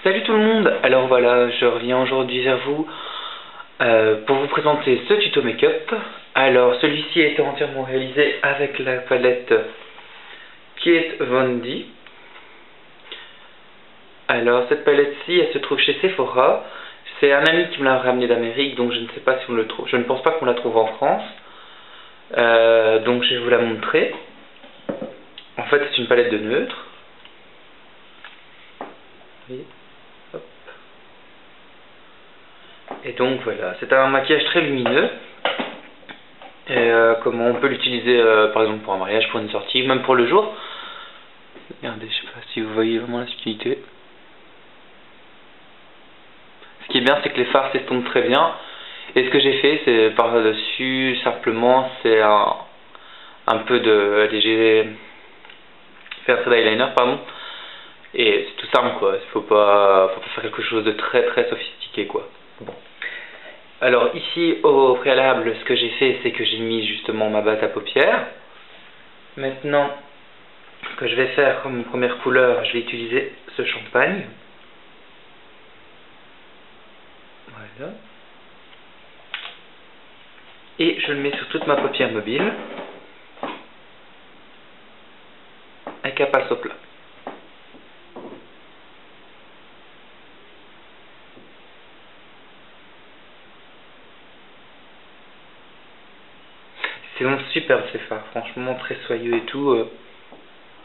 Salut tout le monde. Alors voilà, je reviens aujourd'hui vers vous pour vous présenter ce tuto make-up. Alors celui-ci a été entièrement réalisé avec la palette Kate Von D. Alors cette palette-ci, elle se trouve chez Sephora. C'est un ami qui me l'a ramené d'Amérique, donc je ne sais pas si on le trouve. Je ne pense pas qu'on la trouve en France. Donc je vais vous la montrer. En fait, c'est une palette de neutre. Vous voyez ? Hop. Et donc voilà, c'est un maquillage très lumineux. Et comment on peut l'utiliser par exemple pour un mariage, pour une sortie, même pour le jour. Regardez, je sais pas si vous voyez vraiment la subtilité. Ce qui est bien, c'est que les fards s'estompent très bien. Et ce que j'ai fait, c'est par-dessus, simplement, c'est un peu de léger faire d'eyeliner, pardon. Et c'est tout simple, quoi. Faut pas faire quelque chose de très sophistiqué, quoi. Bon. Alors ici, au préalable, ce que j'ai fait, c'est que j'ai mis justement ma base à paupières. Maintenant, ce que je vais faire comme première couleur, je vais utiliser ce champagne. Voilà. Et je le mets sur toute ma paupière mobile. Avec un pinceau plat. C'est vraiment super ces fards, franchement très soyeux et tout,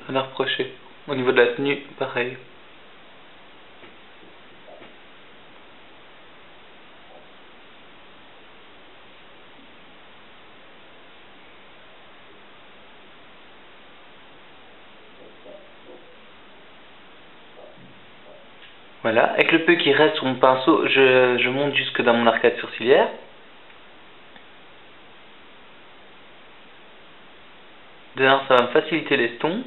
rien à reprocher. Au niveau de la tenue, pareil. Voilà, avec le peu qui reste sur mon pinceau, je monte jusque dans mon arcade sourcilière. De un, ça va me faciliter l'estompage.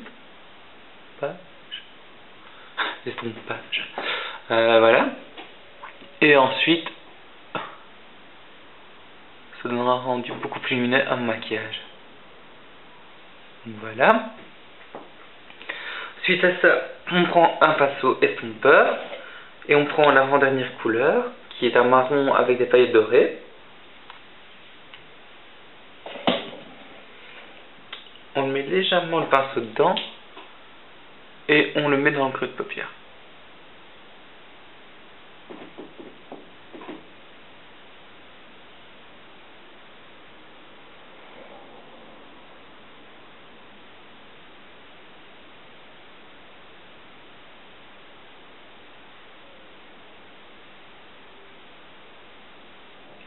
L'estompage. Voilà. Et ensuite, ça donnera un rendu beaucoup plus lumineux à mon maquillage. Voilà. Suite à ça, on prend un pinceau estompeur. Et on prend l'avant-dernière couleur, qui est un marron avec des paillettes dorées. On met légèrement le pinceau dedans. Et on le met dans le creux de paupière.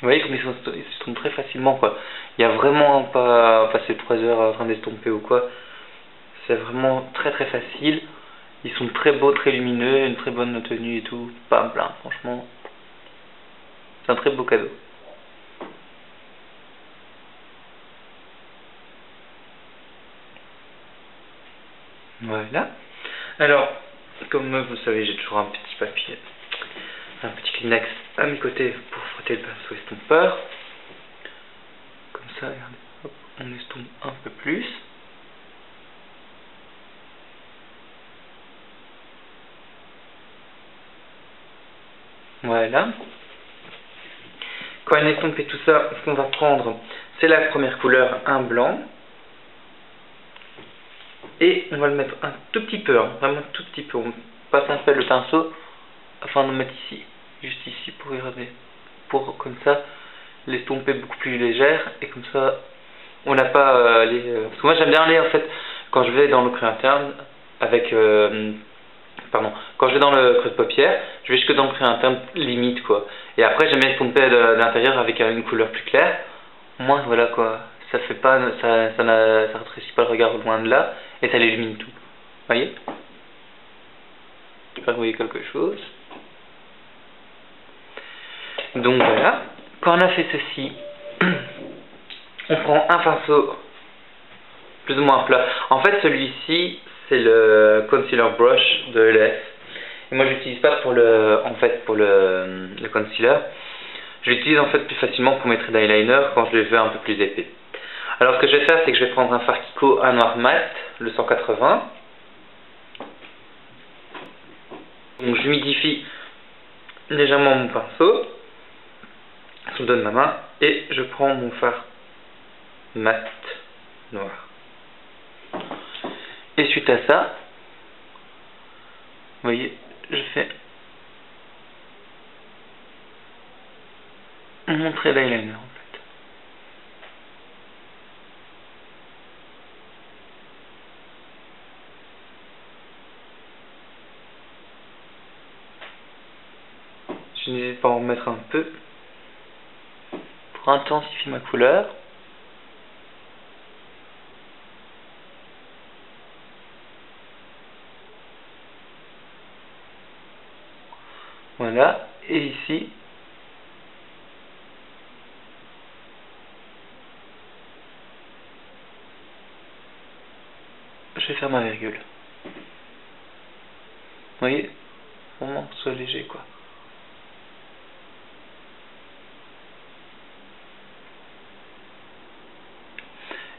Vous voyez comme ils s'estompent très facilement, quoi. Il n'y a vraiment pas à passer 3 heures en train d'estomper ou quoi. C'est vraiment très facile. Ils sont très beaux, très lumineux, une très bonne tenue et tout. Pas un plein, franchement. C'est un très beau cadeau. Voilà. Alors, comme vous savez, j'ai toujours un petit papier, un petit Kleenex à mes côtés pour frotter le pinceau estompeur. Comme ça, regardez, hop, on estompe un peu plus. Voilà. Quand on a estompé tout ça, ce qu'on va prendre, c'est la première couleur, un blanc. Et on va le mettre un tout petit peu, hein, vraiment un tout petit peu. On passe un peu le pinceau afin de le mettre ici, juste ici pour regarder. Pour comme ça, l'estomper beaucoup plus légère et comme ça, on n'a pas les. Parce que moi j'aime bien aller en fait quand je vais dans le creux interne avec. Quand je vais dans le creux de paupière, je vais jusque dans le creux interne limite quoi. Et après j'aime bien estomper de l'intérieur avec une couleur plus claire. Au moins voilà quoi. Ça fait pas, ça rétrécit pas le regard loin de là et ça l'illumine tout. Vous voyez? J'espère que vous voyez quelque chose. Donc voilà. Quand on a fait ceci, on prend un pinceau plus ou moins plat. En fait celui-ci c'est le concealer brush de ELF. Et moi j'utilise pas pour le concealer. Je l'utilise en fait plus facilement pour mes traits d'eyeliner quand je les veux un peu plus épais. Alors ce que je vais faire, c'est que je vais prendre un fard Kiko, un noir mat, le 180. Donc j'humidifie légèrement mon pinceau sous le dos de ma main et je prends mon fard mat noir. Et suite à ça, vous voyez, je fais mon trait d'eyeliner en fait. Je n'hésite pas à en mettre un peu pour intensifier ma couleur. Voilà, et ici, je vais faire ma virgule. Vous voyez, vraiment que ce soit léger quoi.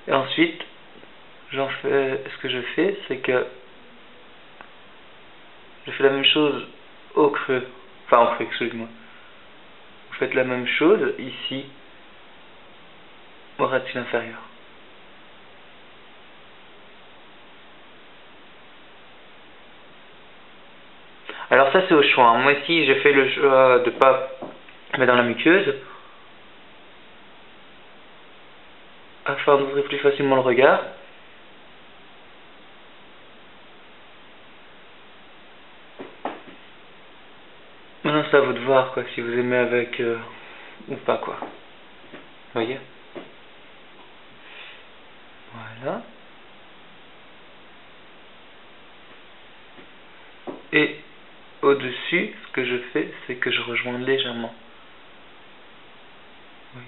Et ensuite, ce que je fais, c'est que je fais la même chose au creux, enfin au creux, excusez-moi. Vous faites la même chose ici, au ras de cils inférieur. Alors ça c'est au choix, hein. Moi ici j'ai fait le choix de pas mettre dans la muqueuse, afin d'ouvrir plus facilement le regard. Maintenant c'est à vous de voir quoi, si vous aimez avec ou pas quoi. Vous voyez? Voilà. Et au-dessus, ce que je fais, c'est que je rejoins légèrement. Oui.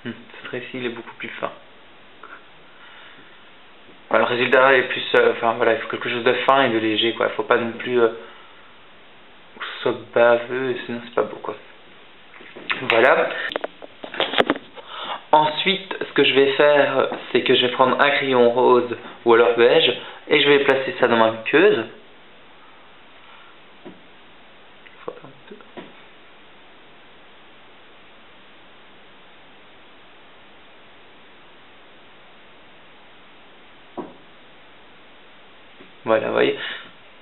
Ce trait-ci, il est beaucoup plus fin. Voilà, le résultat est plus... enfin voilà, il faut quelque chose de fin et de léger, quoi. Il faut pas non plus que ce soit baveux, sinon c'est pas beau, quoi. Voilà. Ensuite, ce que je vais faire, c'est que je vais prendre un crayon rose ou alors beige et je vais placer ça dans ma muqueuse. Voilà, vous voyez.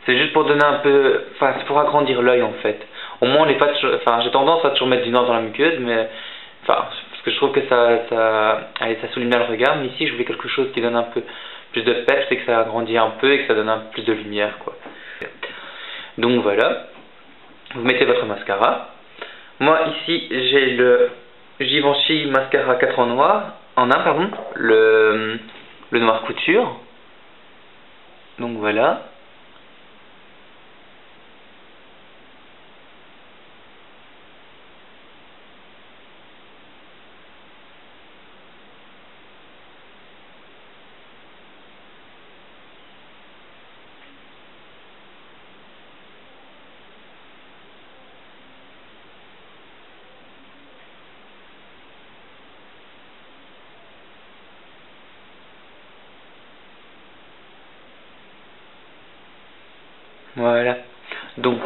C'est juste pour donner un peu... Enfin, c'est pour agrandir l'œil, en fait. Au moins, on n'est pas... Enfin, j'ai tendance à toujours mettre du noir dans la muqueuse, mais... Enfin, parce que je trouve que allez, ça souligne bien le regard, mais ici, je voulais quelque chose qui donne un peu plus de peps, et que ça agrandit un peu, et que ça donne un peu plus de lumière, quoi. Donc, voilà. Vous mettez votre mascara. Moi, ici, j'ai le Givenchy Mascara 4 en noir, en 1, pardon, le noir couture. Donc, voilà. Voilà. Donc,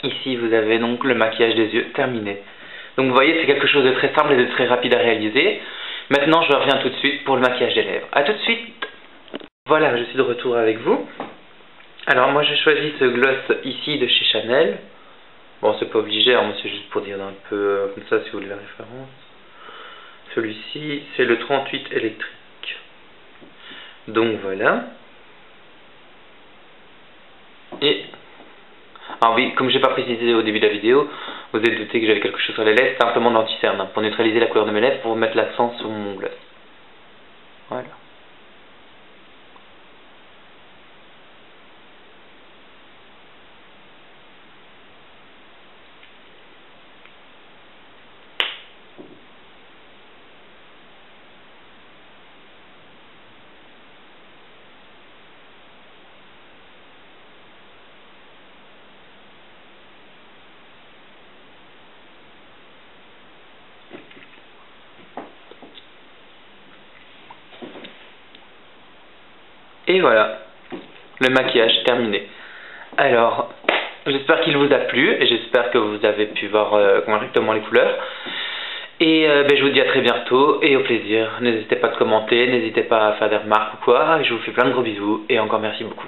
ici, vous avez donc le maquillage des yeux terminé. Donc, vous voyez, c'est quelque chose de très simple et de très rapide à réaliser. Maintenant, je reviens tout de suite pour le maquillage des lèvres. A tout de suite. Voilà, je suis de retour avec vous. Alors, moi, j'ai choisi ce gloss ici de chez Chanel. Bon, c'est pas obligé, hein, c'est juste pour dire un peu comme ça si vous voulez la référence. Celui-ci, c'est le 38 électrique. Donc, voilà. Et... Alors oui, comme j'ai pas précisé au début de la vidéo, vous êtes douté que j'avais quelque chose sur les lèvres, c'est simplement de l'anti-cerne, hein, pour neutraliser la couleur de mes lèvres, pour mettre l'accent sur mon gloss. Voilà. Et voilà, le maquillage terminé. Alors, j'espère qu'il vous a plu et j'espère que vous avez pu voir correctement les couleurs. Et je vous dis à très bientôt et au plaisir. N'hésitez pas à commenter, n'hésitez pas à faire des remarques ou quoi. Je vous fais plein de gros bisous et encore merci beaucoup.